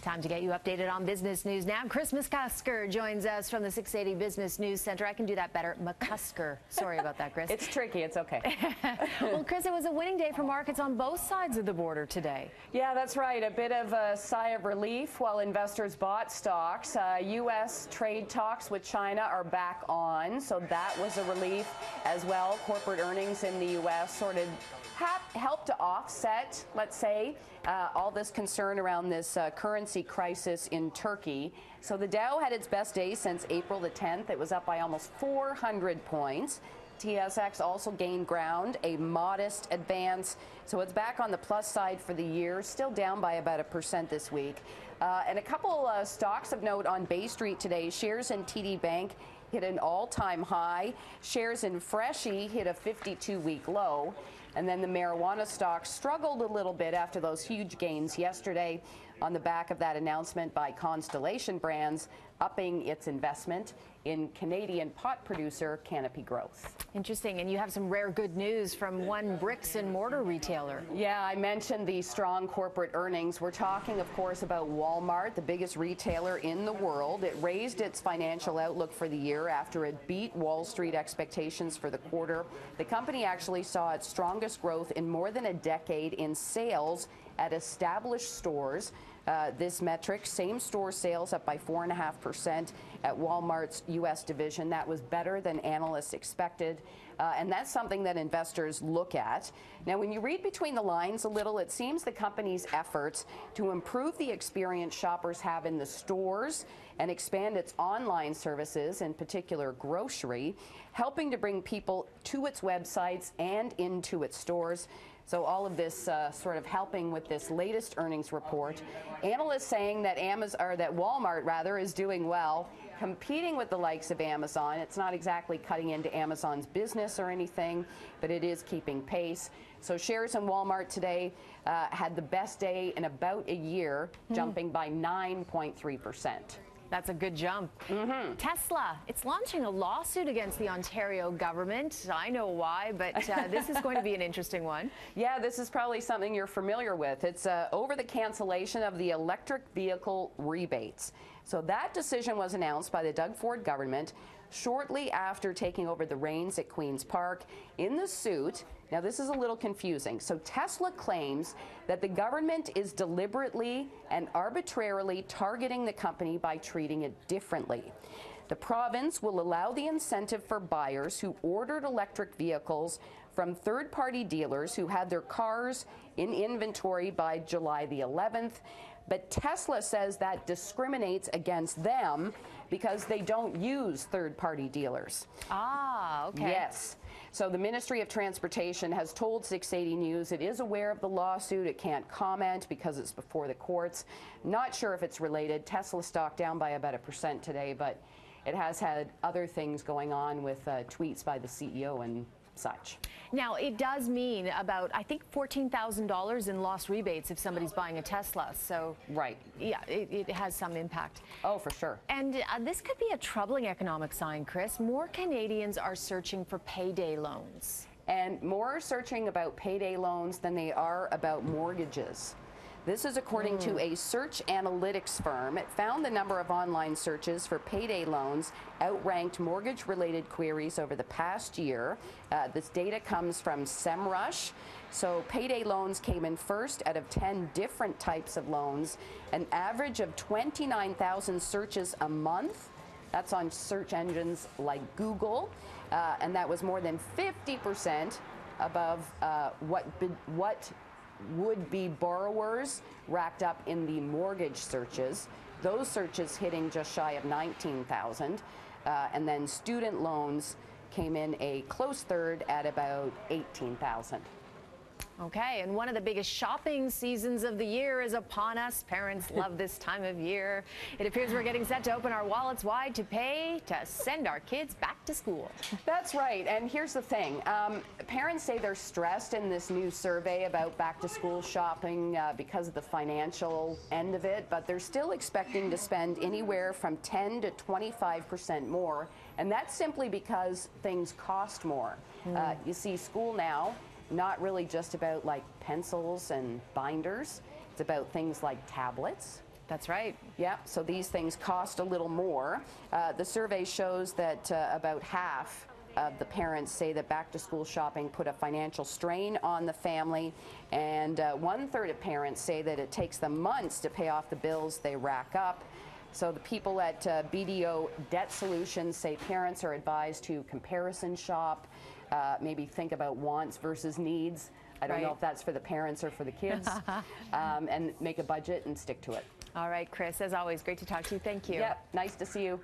Time to get you updated on business news now. Chris McCusker joins us from the 680 Business News Center. I can do that better. McCusker. Sorry about that, Chris. It's tricky. It's okay. Well, Chris, it was a winning day for markets on both sides of the border today. Yeah, that's right. A bit of a sigh of relief while investors bought stocks. U.S. trade talks with China are back on, so that was a relief as well. Corporate earnings in the U.S. sort of helped to offset, let's say, all this concern around this currency crisis in Turkey. So the Dow had its best day since April the 10th. It was up by almost 400 points. TSX also gained ground, a modest advance. So it's back on the plus side for the year, still down by about 1% this week. And a couple stocks of note on Bay Street today. Shares in TD Bank hit an all-time high. Shares in Freshie hit a 52-week low. And then the marijuana stock struggled a little bit after those huge gains yesterday on the back of that announcement by Constellation Brands upping its investment in Canadian pot producer Canopy Growth. Interesting. And you have some rare good news from one bricks and mortar retailer. Yeah, I mentioned the strong corporate earnings. We're talking, of course, about Walmart, the biggest retailer in the world. It raised its financial outlook for the year after it beat Wall Street expectations for the quarter. The company actually saw its strongest growth in more than a decade in sales at established stores. This metric, same-store sales up by 4.5% at Walmart's U.S. division. That was better than analysts expected, and that's something that investors look at. Now, when you read between the lines a little, it seems the company's efforts to improve the experience shoppers have in the stores and expand its online services, in particular grocery, helping to bring people to its websites and into its stores. So all of this sort of helping with this latest earnings report. Analysts saying that Walmart is doing well, competing with the likes of Amazon. It's not exactly cutting into Amazon's business or anything, but it is keeping pace. So shares in Walmart today had the best day in about a year, jumping by 9.3%. That's a good jump. Tesla, it's launching a lawsuit against the Ontario government. I know why, but this is going to be an interesting one. Yeah, this is probably something you're familiar with. It's over the cancellation of the electric vehicle rebates. So that decision was announced by the Doug Ford government shortly after taking over the reins at Queen's Park. In the suit, now this is a little confusing. So Tesla claims that the government is deliberately and arbitrarily targeting the company by treating it differently. The province will allow the incentive for buyers who ordered electric vehicles from third-party dealers who had their cars in inventory by July the 11th. But Tesla says that discriminates against them because they don't use third-party dealers. Ah, okay. Yes. So the Ministry of Transportation has told 680 News it is aware of the lawsuit. It can't comment because it's before the courts. Not sure if it's related. Tesla stock down by about 1% today, but it has had other things going on with tweets by the CEO and such. Now, it does mean about, I think, $14,000 in lost rebates if somebody's buying a Tesla. So, right. Yeah, it has some impact. Oh, for sure. And this could be a troubling economic sign, Chris. More Canadians are searching for payday loans. And more are searching about payday loans than they are about mortgages. This is according to a search analytics firm. It found the number of online searches for payday loans outranked mortgage-related queries over the past year. This data comes from SEMrush. So payday loans came in first out of 10 different types of loans, an average of 29,000 searches a month. That's on search engines like Google, and that was more than 50% above what would-be borrowers racked up in the mortgage searches. Those searches hitting just shy of 19,000. And then student loans came in a close third at about 18,000. Okay, and one of the biggest shopping seasons of the year is upon us. Parents love this time of year. It appears we're getting set to open our wallets wide to pay to send our kids back to school. That's right, and here's the thing. Parents say they're stressed in this new survey about back-to-school shopping because of the financial end of it, but they're still expecting to spend anywhere from 10 to 25% more, and that's simply because things cost more. You see, school now, not really just about like pencils and binders. It's about things like tablets, That's right. Yeah, so these things cost a little more. The survey shows that about half of the parents say that back-to-school shopping put a financial strain on the family, and 1/3 of parents say that it takes them months to pay off the bills they rack up. So the people at BDO Debt Solutions say parents are advised to comparison shop, maybe think about wants versus needs. I don't know if that's for the parents or for the kids, and make a budget and stick to it. All right, Chris, as always, great to talk to you. Thank you. Yep, nice to see you.